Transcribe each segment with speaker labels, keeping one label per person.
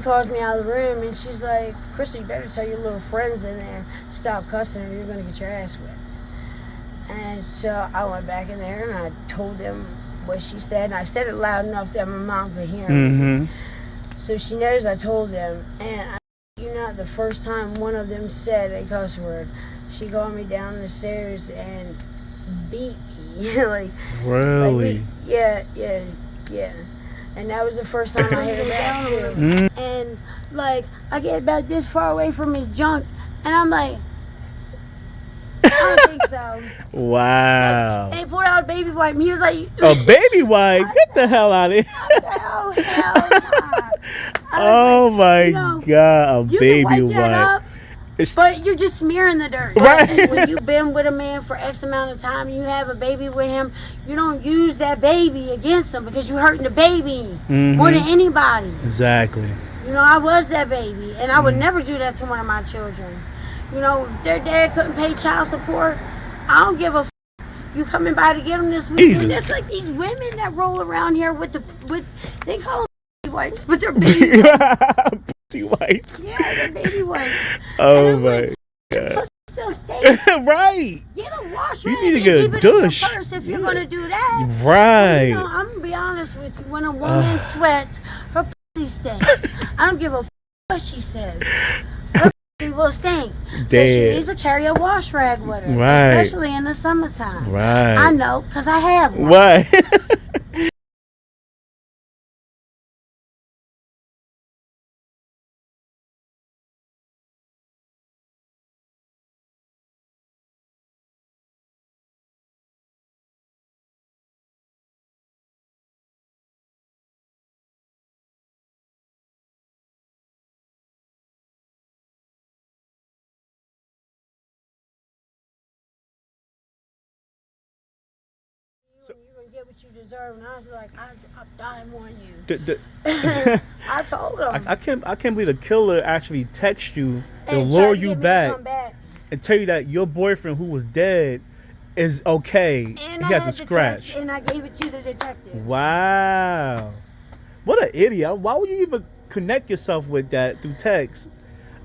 Speaker 1: calls me out of the room and she's like, Crystal, you better tell your little friends in there, stop cussing or you're going to get your ass whipped. And so I went back in there and I told them what she said. And I said it loud enough that my mom could hear me. So she knows I told them. And the first time one of them said a cuss word, she called me down the stairs and beat me.
Speaker 2: Really?
Speaker 1: Yeah. And that was the first time I hit her back too. And I get about this far away from his junk, and I'm like, I don't think so.
Speaker 2: Wow.
Speaker 1: And he pulled out a baby wipe, and he was like,
Speaker 2: a baby wipe? Get the hell out of here.
Speaker 1: I said, oh, hell nah.
Speaker 2: Oh my God, a baby
Speaker 1: can wipe that
Speaker 2: wipe.
Speaker 1: Up, but you're just smearing the dirt.
Speaker 2: Right.
Speaker 1: When you've been with a man for X amount of time, you have a baby with him, you don't use that baby against him because you're hurting the baby more than anybody.
Speaker 2: Exactly.
Speaker 1: I was that baby, and I would never do that to one of my children. Their dad couldn't pay child support. I don't give a f. You coming by to get them this weekend? It's like these women that roll around here with they call them baby wipes, but they're baby wipes.
Speaker 2: Pussy wipes.
Speaker 1: Yeah, they're baby wipes.
Speaker 2: Oh my God.
Speaker 1: Still stinks.
Speaker 2: Right.
Speaker 1: Get a wash
Speaker 2: You
Speaker 1: rag
Speaker 2: need to
Speaker 1: and
Speaker 2: get a
Speaker 1: keep it
Speaker 2: douche.
Speaker 1: in your purse if you're gonna do that.
Speaker 2: Right.
Speaker 1: But, I'm gonna be honest with you. When a woman sweats, her pussy stinks. I don't give a f what she says. Her pussy will stink. So she needs to carry a wash rag with her, especially in the summertime.
Speaker 2: Right.
Speaker 1: I know, because I have one.
Speaker 2: Right.
Speaker 1: You're gonna get what you deserve, and I was like, I'm dying on you. I told him.
Speaker 2: I can't believe the killer actually text you to
Speaker 1: And
Speaker 2: lure
Speaker 1: tried to
Speaker 2: you
Speaker 1: get me to
Speaker 2: back
Speaker 1: come back.
Speaker 2: and tell you that your boyfriend who was dead is okay.
Speaker 1: And
Speaker 2: he
Speaker 1: I
Speaker 2: has a
Speaker 1: had the
Speaker 2: scratch.
Speaker 1: text, and I gave it to the detectives.
Speaker 2: Wow. What an idiot. Why would you even connect yourself with that through text?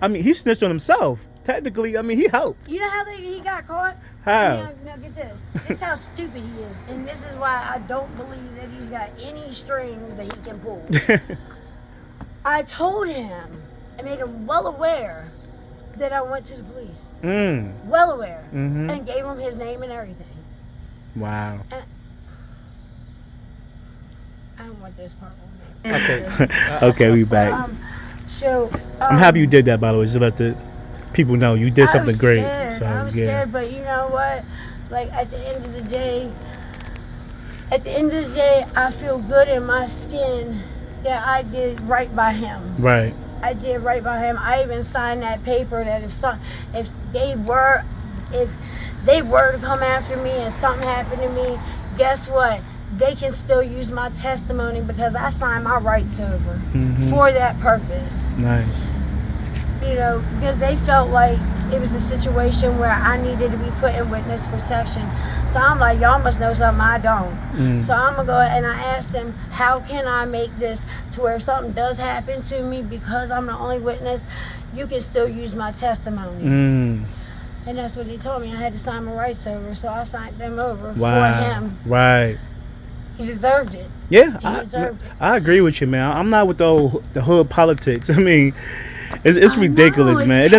Speaker 2: I mean, he snitched on himself. Technically, I mean, he helped.
Speaker 1: You know how he got caught?
Speaker 2: How?
Speaker 1: Now get this. This is how stupid he is. And this is why I don't believe that he's got any strings that he can pull. I told him, I made him well aware that I went to the police. Well aware. And gave him his name and everything.
Speaker 2: Wow.
Speaker 1: And I don't want this part on there.
Speaker 2: Okay. Okay, we back. I'm happy you did that, by the way. Just let the people know you did something great. So,
Speaker 1: I was scared, but you know what? At the end of the day, I feel good in my skin that I did right by him.
Speaker 2: Right.
Speaker 1: I did right by him. I even signed that paper that if they were to come after me and something happened to me, guess what? They can still use my testimony because I signed my rights over for that purpose.
Speaker 2: Nice.
Speaker 1: Because they felt like it was a situation where I needed to be put in witness protection. So I'm like, y'all must know something I don't. So I'm going to go and I asked them, how can I make this to where if something does happen to me because I'm the only witness, you can still use my testimony. And that's what they told me. I had to sign my rights over, so I signed them over for him.
Speaker 2: Right.
Speaker 1: He deserved it.
Speaker 2: Yeah,
Speaker 1: I
Speaker 2: agree with you, man. I'm not with the hood politics. I mean, it's ridiculous, man. It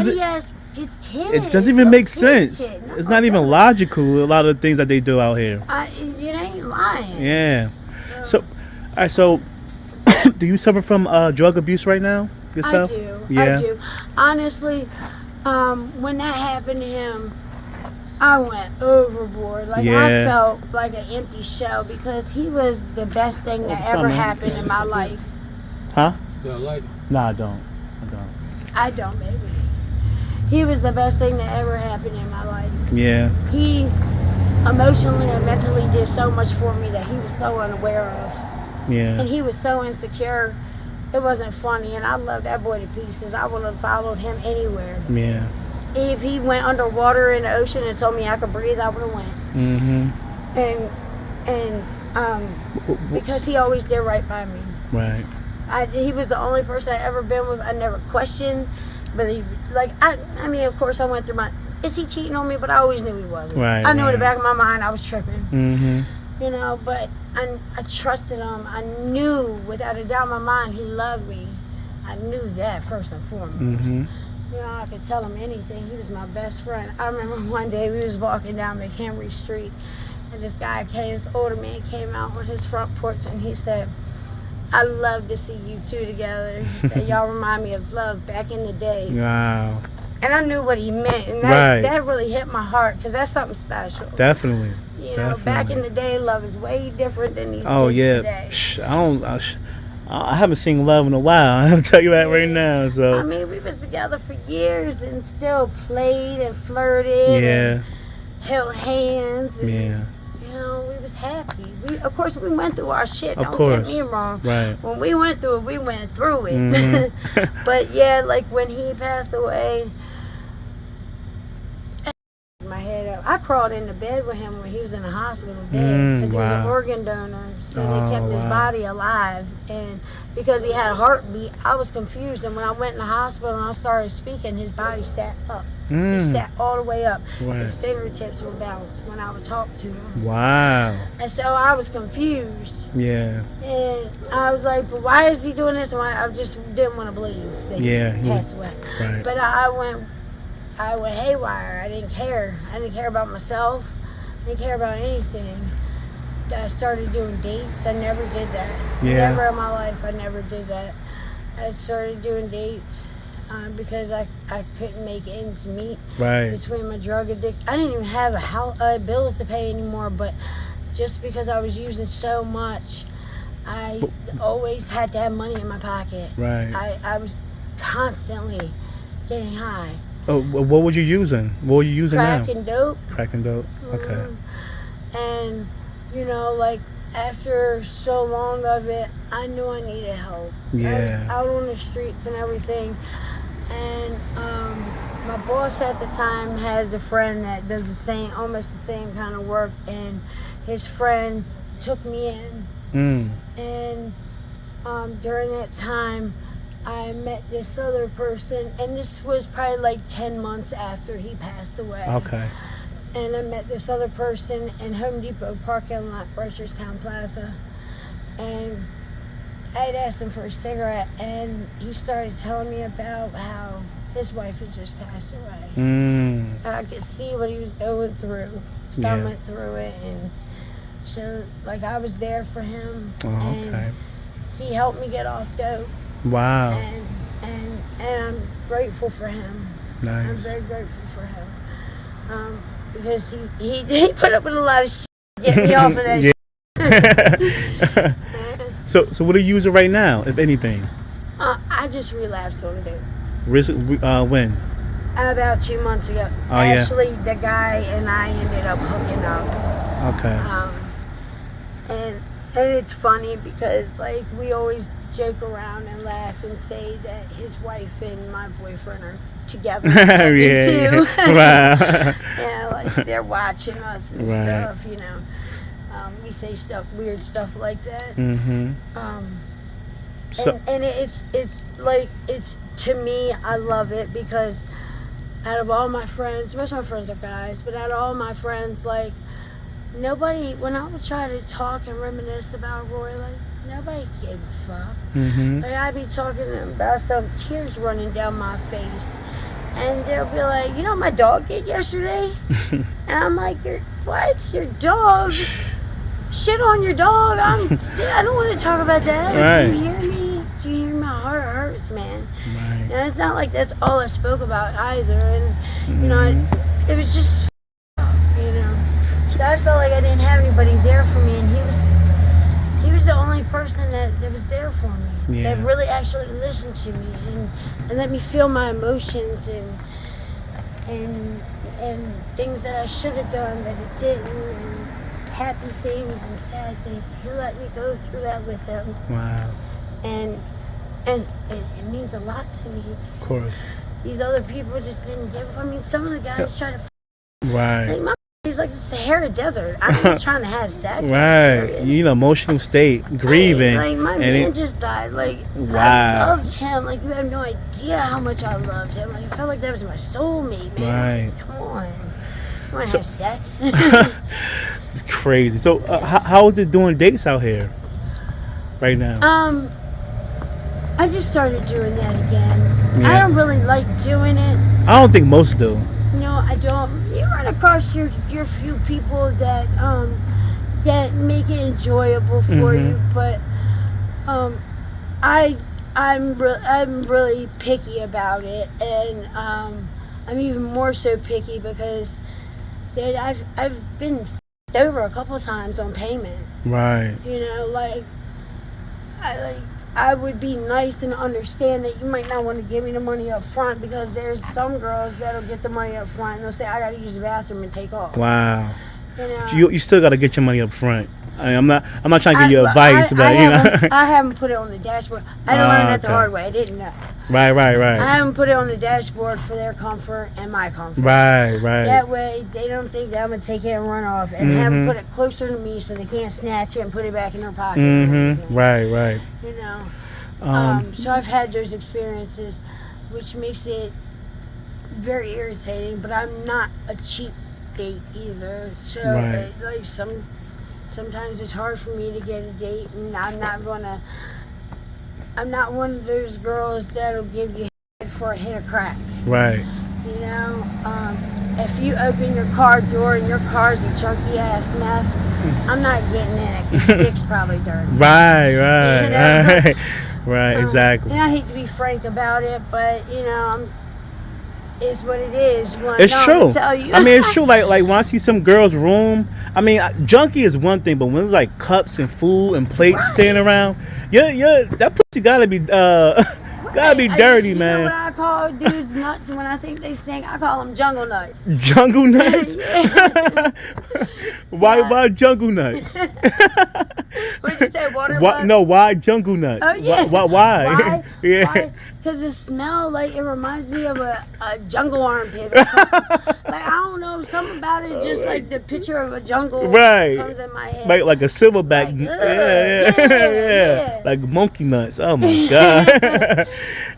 Speaker 2: doesn't even make sense. It's not even logical. A lot of the things that they do out here.
Speaker 1: It ain't lying.
Speaker 2: Yeah. So, all right. So, do you suffer from drug abuse right now yourself?
Speaker 1: I do.
Speaker 2: Yeah.
Speaker 1: I do. Honestly, when that happened to him, I went overboard. I felt like an empty shell because he was the best thing that ever happened in my life.
Speaker 2: Huh?
Speaker 3: Yeah, like.
Speaker 2: No, I don't.
Speaker 1: I don't, baby. He was the best thing that ever happened in my life.
Speaker 2: Yeah.
Speaker 1: He emotionally and mentally did so much for me that he was so unaware of.
Speaker 2: Yeah.
Speaker 1: And he was so insecure. It wasn't funny, and I love that boy to pieces. I would have followed him anywhere.
Speaker 2: Yeah.
Speaker 1: If he went underwater in the ocean and told me I could breathe, I would have went. And because he always did right by me.
Speaker 2: Right.
Speaker 1: He was the only person I ever been with. I never questioned, but I mean, of course, I went through is he cheating on me? But I always knew he wasn't.
Speaker 2: Right.
Speaker 1: I knew in the back of my mind I was tripping.
Speaker 2: Mm-hmm.
Speaker 1: You know, but I trusted him. I knew without a doubt in my mind he loved me. I knew that first and foremost.
Speaker 2: Mm-hmm.
Speaker 1: You know, I could tell him anything. He was my best friend. I remember one day we was walking down McHenry Street, and this guy came, this older man came out on his front porch, and he said, "I love to see you two together." He said, "Y'all remind me of love back in the day."
Speaker 2: Wow.
Speaker 1: And I knew what he meant, and that really hit my heart, because that's something special.
Speaker 2: Definitely.
Speaker 1: You know, back in the day, love is way different than these
Speaker 2: days
Speaker 1: today.
Speaker 2: I haven't seen love in a while. I'll tell you that right now. So
Speaker 1: I mean, we was together for years and still played and flirted. And held hands. And, you know, we was happy. Of course, we went through our shit. Don't get me wrong.
Speaker 2: Right.
Speaker 1: When we went through it, we went through it.
Speaker 2: Mm-hmm.
Speaker 1: But yeah, like when he passed away, my head up. I crawled into bed with him when he was in the hospital dead, because he was an organ donor, so they kept his body alive. And because he had a heartbeat, I was confused. And when I went in the hospital and I started speaking, his body sat up. He sat all the way up. His fingertips were balanced when I would talk to him.
Speaker 2: Wow.
Speaker 1: And so I was confused.
Speaker 2: Yeah.
Speaker 1: And I was like, but why is he doing this? And I just didn't want to believe that he passed away.
Speaker 2: Right.
Speaker 1: But I went haywire. I didn't care. I didn't care about myself. I didn't care about anything. I started doing dates. I never did that. Never in my life. I never did that. I started doing dates because I couldn't make ends meet between my drug addiction. I didn't even have bills to pay anymore, but just because I was using so much, I always had to have money in my pocket.
Speaker 2: Right.
Speaker 1: I was constantly getting high.
Speaker 2: Oh, what were you using? What were you using now?
Speaker 1: Crack and dope.
Speaker 2: Crack and dope. Okay.
Speaker 1: And, you know, like, after so long of it, I knew I needed help.
Speaker 2: Yeah.
Speaker 1: I was out on the streets and everything. And my boss at the time has a friend that does almost the same kind of work. And his friend took me in. And during that time, I met this other person, and this was probably like 10 months after he passed away.
Speaker 2: Okay.
Speaker 1: And I met this other person in Home Depot parking lot, Reisterstown Plaza. And I had asked him for a cigarette, and he started telling me about how his wife had just passed away. I could see what he was going through. So I went through it, and so, like, I was there for him. And he helped me get off dope.
Speaker 2: Wow.
Speaker 1: And I'm grateful for him.
Speaker 2: Nice.
Speaker 1: I'm very grateful for him. Because he put up with a lot of shit to get me off of that shit.
Speaker 2: So what are you using right now, if anything?
Speaker 1: I just relapsed on dope.
Speaker 2: When?
Speaker 1: About 2 months ago. Actually, the guy and I ended up hooking up.
Speaker 2: Okay.
Speaker 1: And it's funny because, like, we always joke around and laugh and say that his wife and my boyfriend are together. Too.
Speaker 2: Wow.
Speaker 1: Yeah, like, they're watching us and stuff, you know. We say weird stuff like that.
Speaker 2: Mm-hmm.
Speaker 1: And it's like, it's, to me, I love it because out of all my friends, most of my friends are guys, but out of all my friends, like, nobody, when I would try to talk and reminisce about Roy, like, nobody gave a fuck. Like, I'd be talking to them about some tears running down my face, and they'll be like, you know what my dog did yesterday? And I'm like, what? Your dog? Shit on your dog? I don't want to talk about that.
Speaker 2: Right.
Speaker 1: Do you hear me? Do you hear my heart hurts, man?
Speaker 2: Right.
Speaker 1: And it's not like that's all I spoke about either, and you know, it was just, you know. So I felt like I didn't have anybody there for me, and he was the only person that was there for me, that really actually listened to me and let me feel my emotions and things that I should have done that it didn't, and happy things and sad things. He let me go through that with him.
Speaker 2: Wow.
Speaker 1: And it means a lot to me.
Speaker 2: Of course.
Speaker 1: These other people just didn't give. I mean, some of the guys try to.
Speaker 2: Right.
Speaker 1: Like, he's like the Sahara Desert. I'm not trying to have sex.
Speaker 2: Right. You know, emotional state, grieving.
Speaker 1: Like my man just died. Like
Speaker 2: wow.
Speaker 1: I loved him. Like you have no idea how much I loved him. Like I felt like that was my soulmate, man.
Speaker 2: Right.
Speaker 1: Like, come on. You want to have sex?
Speaker 2: It's crazy. So how is it doing dates out here right now?
Speaker 1: I just started doing that again.
Speaker 2: Yeah.
Speaker 1: I don't really like doing it.
Speaker 2: I don't think most do.
Speaker 1: No, I don't. You run across your few people that that make it enjoyable for you, but I'm really picky about it, and I'm even more so picky because I've been f***ed over a couple of times on payment.
Speaker 2: Right.
Speaker 1: You know, I would be nice and understand that you might not want to give me the money up front, because there's some girls that'll get the money up front and they'll say, I got to use the bathroom and take off.
Speaker 2: Wow.
Speaker 1: You know?
Speaker 2: You still got to get your money up front. I'm not trying to give you advice, but you know.
Speaker 1: I haven't put it on the dashboard. I didn't learn that the hard way. I didn't know.
Speaker 2: Right.
Speaker 1: I haven't put it on the dashboard for their comfort and my comfort.
Speaker 2: Right.
Speaker 1: That way, they don't think that I'm going to take it and run off, and have them put it closer to me so they can't snatch it and put it back in their pocket.
Speaker 2: Right.
Speaker 1: You know. So I've had those experiences, which makes it very irritating, but I'm not a cheap date either. So sometimes it's hard for me to get a date, and I'm not one of those girls that'll give you head for a hit of crack.
Speaker 2: Right.
Speaker 1: You know, if you open your car door and your car's a junky ass mess, I'm not getting in it because your dick's probably dirty.
Speaker 2: Right.
Speaker 1: You know?
Speaker 2: Right, exactly.
Speaker 1: And I hate to be frank about it, but you know, it's what it is.
Speaker 2: It's true. I mean, it's true. Like when I see some girl's room, I mean, junky is one thing, but when it's like cups and food and plates staying around, that pussy gotta be dirty, man.
Speaker 1: You know what I call dudes nuts when I think they stink? I call them jungle nuts.
Speaker 2: Jungle nuts? Why jungle nuts?
Speaker 1: What'd you say, water?
Speaker 2: No, why jungle nuts?
Speaker 1: Oh, yeah.
Speaker 2: Why? Yeah.
Speaker 1: Why? Because the smell, like, it reminds me of a jungle armpit or something. Like, I don't know, something about it, just like the picture of a jungle comes in my head.
Speaker 2: Like a silverback. Like, yeah. Like monkey nuts. Oh my God.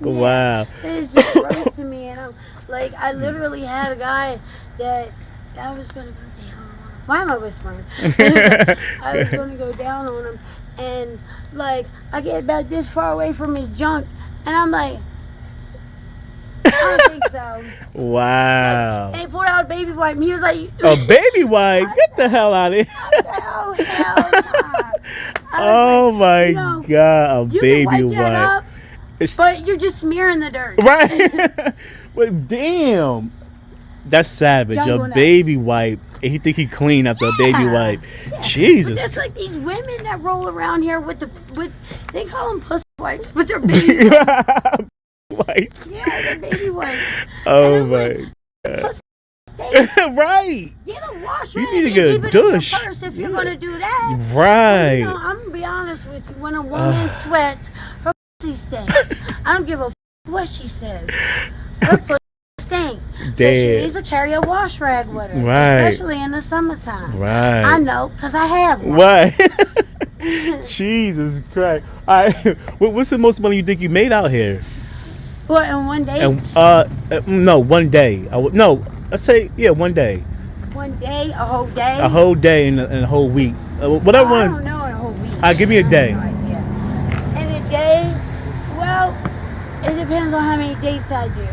Speaker 2: Wow.
Speaker 1: It's just gross to me, and I'm like, I literally had a guy that I was going to go down on. Why am I whispering? I was going to go down on him, and like, I get about this far away from his junk, and I'm like, I don't think so.
Speaker 2: Wow.
Speaker 1: Like, and he pulled out a baby wipe, and he was like,
Speaker 2: a baby wipe? Get the hell out of here.
Speaker 1: Hell nah.
Speaker 2: Oh my God, a baby
Speaker 1: wipe that
Speaker 2: wipe.
Speaker 1: Up, but you're just smearing the dirt.
Speaker 2: Right. But damn. That's savage.
Speaker 1: Jungle
Speaker 2: a
Speaker 1: nuts.
Speaker 2: Baby wipe. And he think he clean after a baby wipe.
Speaker 1: Yeah.
Speaker 2: Jesus.
Speaker 1: But that's like these women that roll around here with they call them pussy wipes, but they're baby wipes.
Speaker 2: Wipes.
Speaker 1: Yeah, they're baby wipes.
Speaker 2: Oh my God. Right.
Speaker 1: Get a wash
Speaker 2: You
Speaker 1: rag
Speaker 2: need to
Speaker 1: and
Speaker 2: get a
Speaker 1: keep it
Speaker 2: douche.
Speaker 1: in your purse if you're gonna do that.
Speaker 2: Right.
Speaker 1: You know, I'm gonna be honest with you. When a woman sweats, her pussy stinks. I don't give a what she says. Her pussy stinks. So she needs to carry a wash rag with her, especially in the summertime.
Speaker 2: Right.
Speaker 1: I know, cause I have one.
Speaker 2: Right. Jesus Christ. All right. What's the most money you think you made out here?
Speaker 1: What, in one day?
Speaker 2: No, 1 day. Let's say, 1 day.
Speaker 1: 1 day, a whole day?
Speaker 2: A whole day and a whole week. Whatever one.
Speaker 1: I don't know, in a whole week.
Speaker 2: Give me a day.
Speaker 1: I have no idea. In a day, well, it depends on how many dates I do.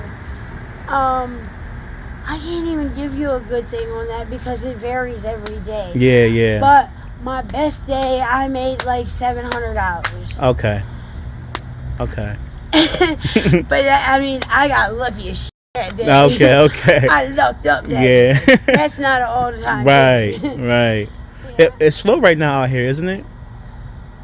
Speaker 1: I can't even give you a good thing on that because it varies every day.
Speaker 2: Yeah.
Speaker 1: But my best day, I made like $700.
Speaker 2: Okay.
Speaker 1: But I mean, I got lucky as shit that day.
Speaker 2: Okay.
Speaker 1: I lucked up that
Speaker 2: day.
Speaker 1: That's not an all the time
Speaker 2: Right.
Speaker 1: Yeah.
Speaker 2: It's slow right now out here, isn't it?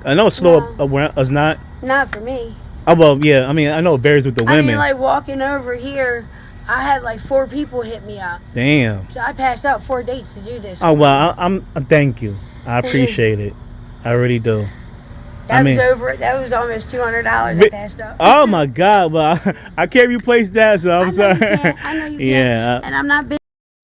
Speaker 2: I know it's slow around. It's not.
Speaker 1: Not for me.
Speaker 2: Oh well, yeah. I mean, I know it varies with the women.
Speaker 1: I mean, like walking over here, I had like 4 people hit me up.
Speaker 2: Damn.
Speaker 1: So I passed out 4 dates to do this.
Speaker 2: Oh well, I'm thank you. I appreciate it. I really do.
Speaker 1: That was almost $200 I passed up.
Speaker 2: Oh my God! Well, I can't replace that, so I'm sorry.
Speaker 1: I know you can't. And I'm not bitching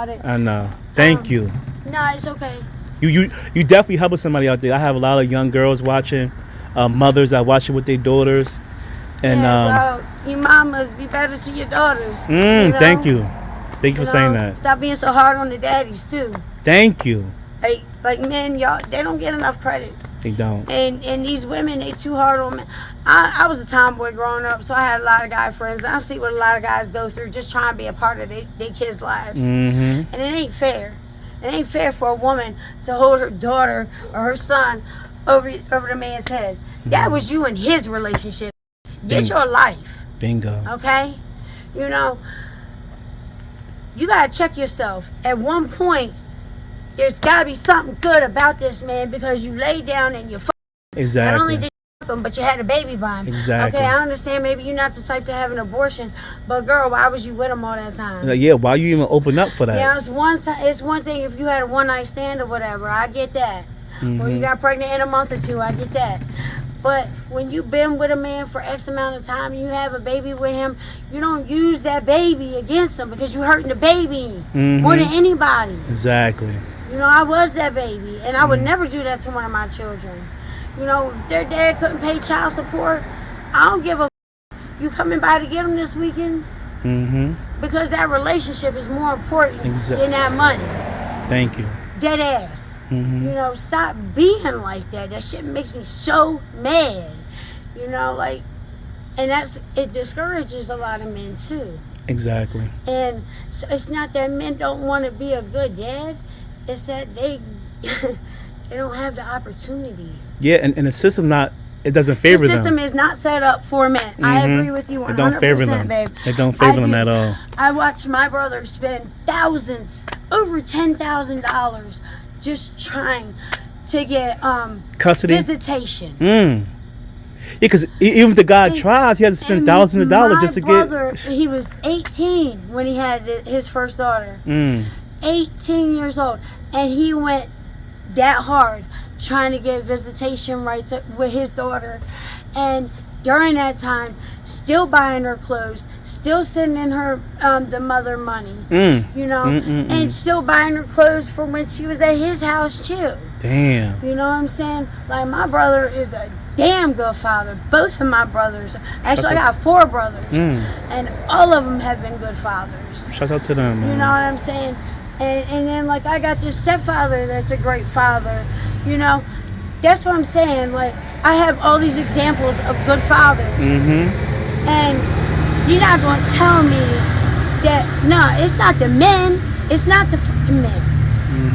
Speaker 1: it.
Speaker 2: I know. Thank you.
Speaker 1: No, it's okay.
Speaker 2: You definitely helping somebody out there. I have a lot of young girls watching, mothers that watch it with their daughters, and
Speaker 1: well, you mamas be better to your daughters. You know?
Speaker 2: Thank you for saying that.
Speaker 1: Stop being so hard on the daddies too.
Speaker 2: Thank you.
Speaker 1: Like men, y'all, they don't get enough credit.
Speaker 2: They don't.
Speaker 1: And these women, they too hard on men. I was a tomboy growing up, so I had a lot of guy friends. I see what a lot of guys go through just trying to be a part of their kids' lives. And it ain't fair. It ain't fair for a woman to hold her daughter or her son over the man's head. That was you and his relationship. Get your life.
Speaker 2: Bingo.
Speaker 1: Okay? You know, you gotta check yourself. At one point, there's gotta be something good about this man because you laid down and you
Speaker 2: exactly.
Speaker 1: Not only did you fuck him, but you had a baby by him.
Speaker 2: Exactly.
Speaker 1: Okay, I understand maybe you're not the type to have an abortion, but girl, why was you with him all that time?
Speaker 2: Yeah, why you even open up for that?
Speaker 1: Yeah, it's one thing if you had a one-night stand or whatever. I get that. Or you got pregnant in a month or two. I get that. But when you've been with a man for X amount of time and you have a baby with him, you don't use that baby against him because you're hurting the baby more than anybody.
Speaker 2: Exactly.
Speaker 1: You know, I was that baby, and I would never do that to one of my children. You know, if their dad couldn't pay child support, I don't give a you coming by to get them this weekend? Because that relationship is more important than that money. Thank you. Dead ass. You know, stop being like that. That shit makes me so mad. You know, like, and it discourages a lot of men too. Exactly. And so it's not that men don't want to be a good dad. It's that they don't have the opportunity. Yeah, and the system it doesn't favor them. The system is not set up for men. I agree with you 100%, it don't favor them. Babe. It don't favor them at all. I watched my brother spend thousands, over $10,000, just trying to get custody, visitation. Yeah, because even if the guy tries, he has to spend thousands of dollars just to get. My brother, he was 18 when he had his first daughter. 18 years old, and he went that hard trying to get visitation rights with his daughter, and during that time still buying her clothes, still sending her the mother money, you know, and still buying her clothes for when she was at his house too. Damn. You know what I'm saying? Like, my brother is a damn good father. Both of my brothers, actually I got 4 brothers, and all of them have been good fathers. Shout out to them, man. You know what I'm saying? And then, like, I got this stepfather that's a great father, you know. That's what I'm saying. Like, I have all these examples of good fathers. And you're not going to tell me that, no, it's not the men. It's not the men.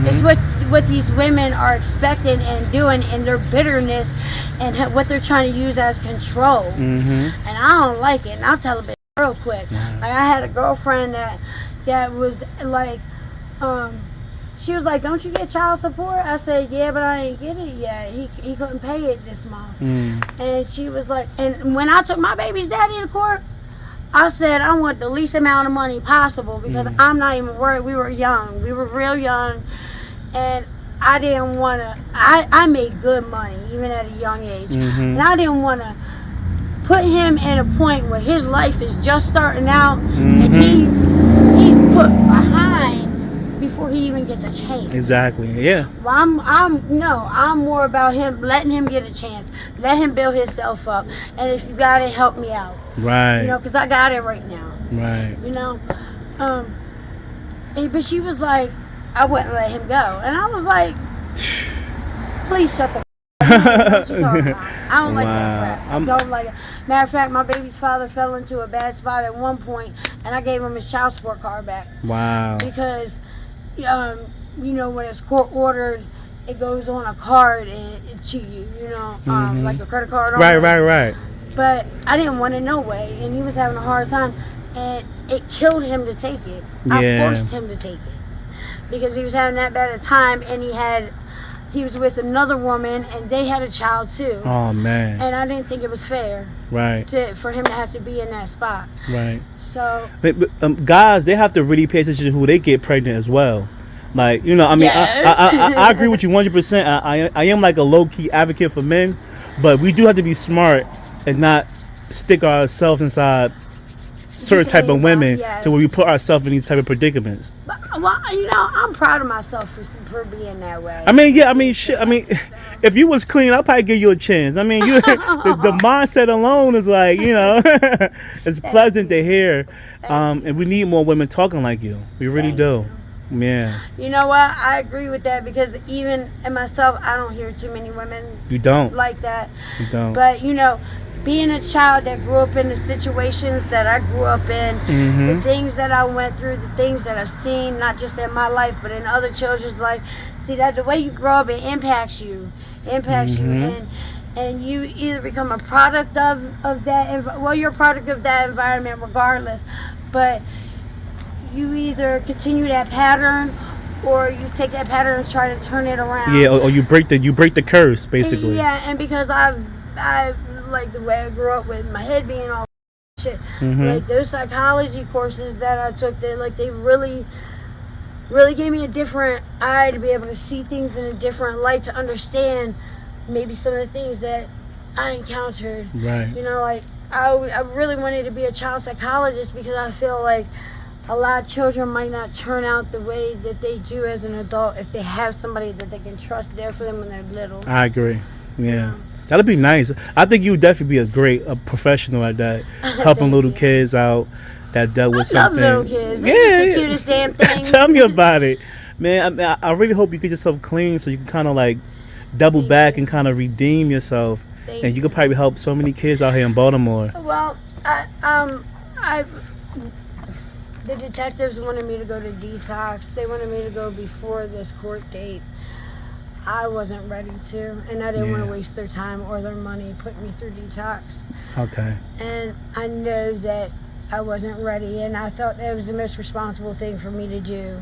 Speaker 1: It's what these women are expecting and doing in their bitterness and what they're trying to use as control. And I don't like it. And I'll tell a bit real quick. Like, I had a girlfriend that was like, she was like, don't you get child support? I said, yeah, but I ain't get it yet. He couldn't pay it this month. And she was like, and when I took my baby's daddy to court, I said, I want the least amount of money possible because I'm not even worried. We were young. We were real young. And I didn't want to, I made good money even at a young age. And I didn't want to put him in a point where his life is just starting out and he's put behind before he even gets a chance. Exactly. Yeah. Well, I'm more about him letting him get a chance. Let him build himself up. And if you got it, help me out. Right. You know, because I got it right now. Right. You know, but she was like, I wouldn't let him go, and I was like, please shut the. What you talking about? I don't like that crap. I don't like it. Matter of fact, my baby's father fell into a bad spot at one point, and I gave him his child support card back. Wow. Because, you know, when it's court ordered, it goes on a card to you, you know, like a credit card. Right. But I didn't want it no way, and he was having a hard time, and it killed him to take it. Yeah. I forced him to take it because he was having that bad a time, and he was with another woman, and they had a child too. Oh man! And I didn't think it was fair, right, for him to have to be in that spot, right. So, but, guys, they have to really pay attention to who they get pregnant as well. Like, you know, I mean, yes. I agree with you 100%. I am like a low key advocate for men, but we do have to be smart and not stick ourselves inside
Speaker 2: certain type of women
Speaker 1: yes.
Speaker 2: to where we put ourselves in these type of predicaments.
Speaker 1: But, well, I'm proud of myself for being that way.
Speaker 2: I mean, shit. I mean, if you was clean, I'll probably give you a chance. I mean, the mindset alone is like, it's pleasant to hear. And we need more women talking like you. We really do. Yeah.
Speaker 1: You know what? I agree with that because even in myself, I don't hear too many women.
Speaker 2: You don't
Speaker 1: like that.
Speaker 2: You don't.
Speaker 1: But being a child that grew up in the situations that I grew up in, the things that I went through, the things that I've seen, not just in my life, but in other children's life. See, that the way you grow up, it impacts you. And you either become a product of that, you're a product of that environment regardless, but you either continue that pattern or you take that pattern and try to turn it around.
Speaker 2: Yeah, or you break the curse, basically.
Speaker 1: Yeah, and because I like the way I grew up with my head being all shit, like those psychology courses that I took, they really gave me a different eye to be able to see things in a different light, to understand maybe some of the things that I encountered.
Speaker 2: Right.
Speaker 1: Like I really wanted to be a child psychologist because I feel like a lot of children might not turn out the way that they do as an adult if they have somebody that they can trust there for them when they're little.
Speaker 2: I agree. Yeah. That'd be nice. I think you would definitely be a great professional at that, helping little kids out that dealt with something.
Speaker 1: I love little kids. They're the cutest damn things.
Speaker 2: Tell me about it, man. I really hope you get yourself clean so you can kind of like double back and kind of redeem yourself, and you could probably help so many kids out here in Baltimore.
Speaker 1: Well, the detectives wanted me to go to detox. They wanted me to go before this court date. I wasn't ready to, and I didn't want to waste their time or their money putting me through detox. Okay. And I know that I wasn't ready, and I thought that was the most responsible thing for me to do.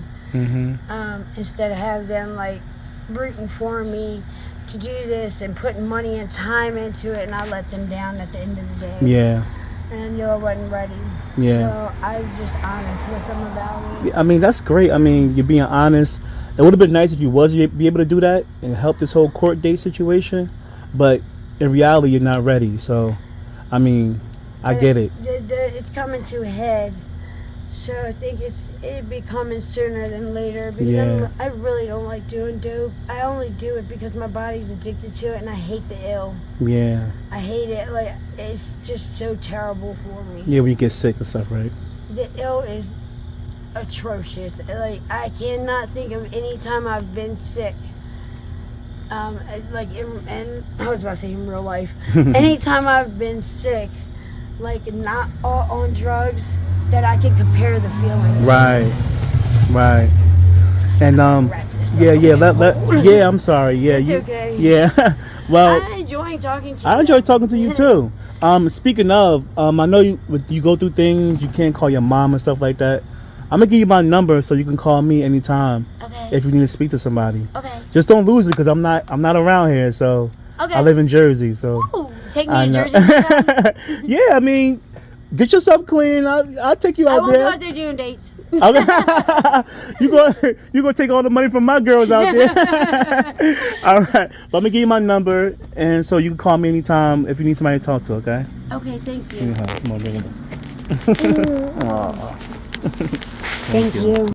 Speaker 1: Instead of have them like rooting for me to do this and putting money and time into it, and I let them down at the end of the day. Yeah. And I knew I wasn't ready. Yeah. So I was just honest with them about it.
Speaker 2: I mean, that's great. I mean, you're being honest. It would have been nice if you was be able to do that and help this whole court date situation, but in reality, you're not ready. So, I mean, I get it.
Speaker 1: It's coming to a head, so I think it'd be coming sooner than later because I really don't like doing dope. I only do it because my body's addicted to it, and I hate the ill. Yeah. I hate it. Like, it's just so terrible for me.
Speaker 2: Yeah, when you get sick and stuff, right?
Speaker 1: The ill is atrocious. Like, I cannot think of any time I've been sick. Like and I was about to say in real life. Anytime I've been sick, like not all on drugs, that I can compare the feelings.
Speaker 2: Right. And I'm sorry. Yeah,
Speaker 1: it's okay.
Speaker 2: Yeah. Well,
Speaker 1: I enjoy talking to you.
Speaker 2: I enjoy talking to you too. Speaking of, I know you go through things. You can't call your mom and stuff like that. I'm gonna give you my number so you can call me anytime. Okay. If you need to speak to somebody. Okay. Just don't lose it because I'm not around here. So. Okay. I live in Jersey, so.
Speaker 1: Ooh, take me to Jersey.
Speaker 2: Yeah, I mean, get yourself clean. I'll take you out there.
Speaker 1: I won't go out there doing dates.
Speaker 2: You gonna take all the money from my girls out there. All right, but I'm gonna give you my number, and so you can call me anytime if you need somebody to talk to. Okay.
Speaker 1: Okay, thank you.
Speaker 2: Come on, bring it.
Speaker 1: Thank you.